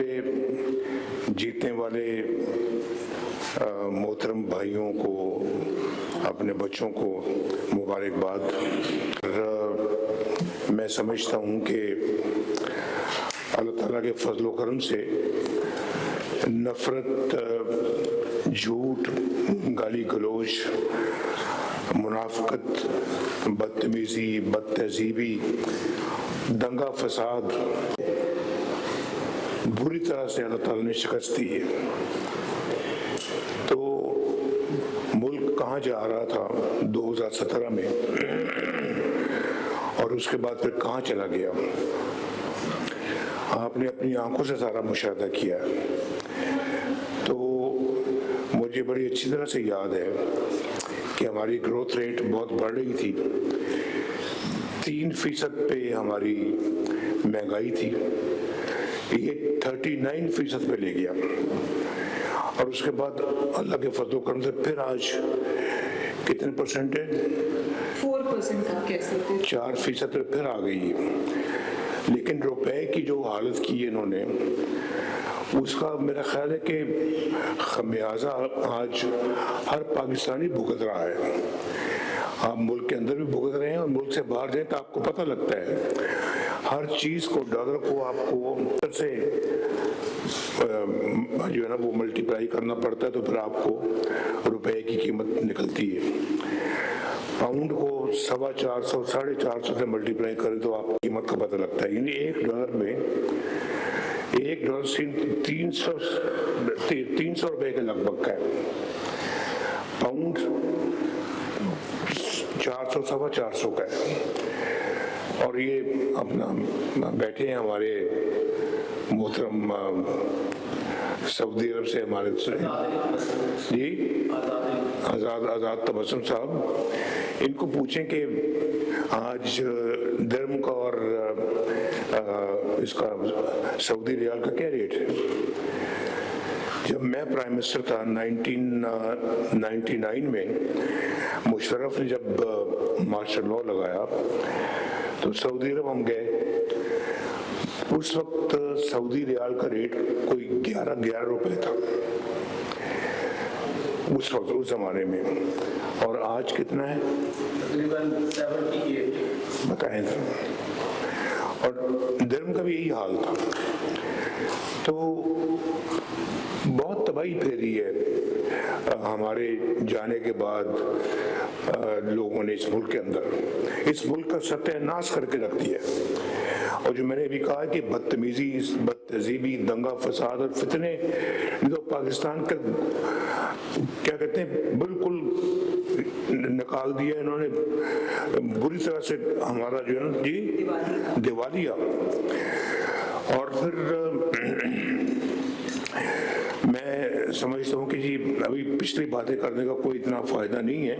पे जीतने वाले मोहतरम भाइयों को, अपने बच्चों को मुबारकबाद। मैं समझता हूँ कि अल्लाह ताला के फजल व करम से नफ़रत, झूठ, गाली गलोच, मुनाफिकत, बदतमीज़ी, बदतहज़ीबी, दंगा फसाद बुरी तरह से अल्लाह ताला ने शिकस्त दी है। तो मुल्क कहाँ जा रहा था 2017 में और उसके बाद फिर कहाँ चला गया, आपने अपनी आंखों से सारा मुशाहिदा किया। तो मुझे बड़ी अच्छी तरह से याद है कि हमारी ग्रोथ रेट बहुत बढ़ रही थी, 3% पे हमारी महंगाई थी, ये 39% पे ले गया और उसके बाद अल्लाह के फजल करम से फिर आज कितने परसेंट है? 4% का कह सकते हैं, 4% पे फिर आ गई है। लेकिन रुपए की जो हालत की है इन्होंने, उसका मेरा ख्याल है कि खमियाजा आज हर पाकिस्तानी भुगत रहा है। आप मुल्क के अंदर भी भुगत रहे हैं और मुल्क से बाहर जाए तो आपको पता लगता है हर चीज़ को, डॉलर को आपको से जो है ना वो मल्टीप्लाई करना पड़ता है, तो फिर आपको रुपए की कीमत निकलती है। पाउंड को 450, 450 से मल्टीप्लाई करें तो आपको कीमत का पता लगता है। यानी $1 300 रुपए के लगभग का है। पाउंड 400, 450 का है। और ये अपना बैठे हैं हमारे मोहतरम सऊदी अरब से हमारे जी आज़ाद तबस्सुम साहब, इनको पूछें कि आज दिरहम का और इसका सऊदी रियाल का क्या रेट है। जब मैं प्राइम मिनिस्टर था 1999 में, मुशर्रफ ने जब मार्शल लॉ लगाया तो सऊदी अरब हम गए। उस वक्त सऊदी रियाल का रेट कोई 11 रुपए था उस वक्त, उस जमाने में, और आज कितना है तकरीबन 78 बताएं। और दिरहम का भी यही हाल था। तो बहुत तबाही फैली है हमारे जाने के बाद लोगों ने इस मुल्क के अंदर, इस मुल्क का सत्यानाश करके रख दिया। और जो मैंने अभी कहा कि बदतमीजी, बदतहजीबी, दंगा फसाद और फितने, तो पाकिस्तान का क्या कहते हैं बिल्कुल निकाल दिया इन्होंने बुरी तरह से। हमारा जो है ना जी दिवालिया। और फिर मैं समझता हूँ कि जी अभी पिछली बातें करने का कोई इतना फ़ायदा नहीं है।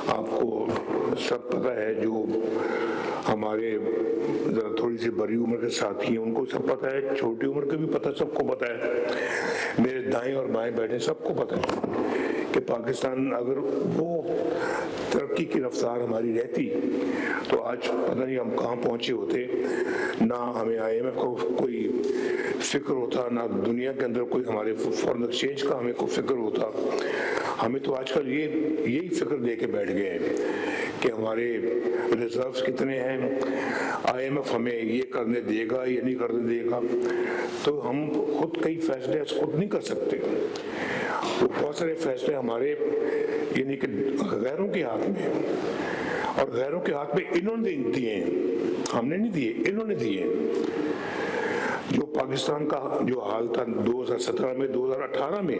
आपको सब पता है, जो हमारे ज़रा थोड़ी सी बड़ी उम्र के साथी हैं उनको सब पता है, छोटी उम्र के भी पता, सबको पता है, मेरे दाएं और बाएं बैठे सबको पता है कि पाकिस्तान अगर वो तरक्की की रफ्तार हमारी रहती तो आज पता नहीं हम कहाँ पहुँचे होते। ना हमें IMF को कोई फिक्र होता, ना दुनिया के अंदर कोई हमारे फॉरेन एक्सचेंज का हमें कोई फिक्र होता। हमें तो आजकल यही फिक्र दे के बैठ गए हैं कि हमारे रिजर्व्स कितने हैं, IMF हमें ये करने देगा या नहीं करने देगा। तो हम खुद कई फैसले खुद नहीं कर सकते। तो बहुत सारे फैसले हमारे यानी कि गैरों के हाथ में, और गैरों के हाथ में इन्होंने दिए हैं, हमने नहीं दिए, इन्होंने दिए। जो पाकिस्तान का जो हाल था 2017 में, 2018 में,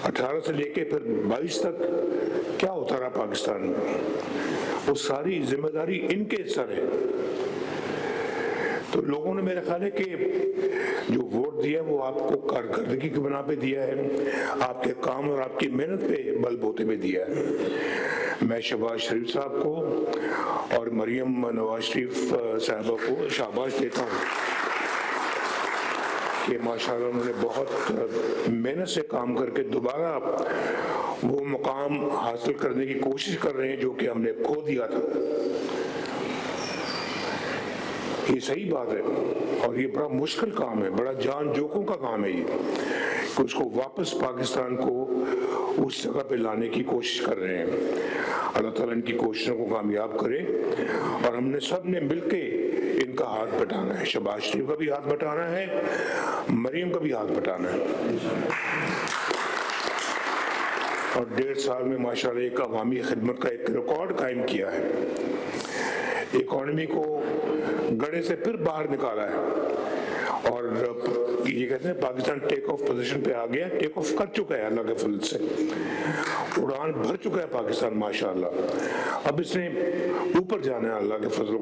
18 से लेके फिर 22 तक क्या होता रहा पाकिस्तान में, वो सारी जिम्मेदारी इनके सर है। तो लोगों ने मेरा ख्याल है कि जो वोट दिया वो आपको कारकर्दगी के बना पे दिया है, आपके काम और आपकी मेहनत पे बलबूते पे दिया है। मैं शहबाज शरीफ साहब को और मरियम नवाज शरीफ साहबा को शाबाश देता हूँ कि माशाल्लाह उन्होंने बहुत मेहनत से काम करके दोबारा वो मुकाम हासिल करने की कोशिश कर रहे हैं जो कि हमने खो दिया था। ये सही बात है और ये बड़ा मुश्किल काम है, बड़ा जान जोखों का काम है ये, कि उसको वापस पाकिस्तान को उस जगह पे लाने की कोशिश कर रहे हैं। अल्लाह ताला इनकी कोशिशों को कामयाब करे और हमने सब ने मिलके इनका हाथ बटाना है। शहबाज शरीफ का भी हाथ बटाना है, मरीम का भी हाथ बटाना है। और 1.5 साल में माशाल्लाह एक अवामी खिदमत का एक रिकॉर्ड कायम किया है, इकॉनमी को गड़े से फिर बाहर निकाला है और ये कहते हैं पाकिस्तान टेक ऑफ पोजीशन पे आ गया, टेक ऑफ कर चुका है अल्लाह के फजल से, उड़ान भर चुका है पाकिस्तान माशाल्लाह। अब इसने ऊपर जाना है अल्लाह के फजल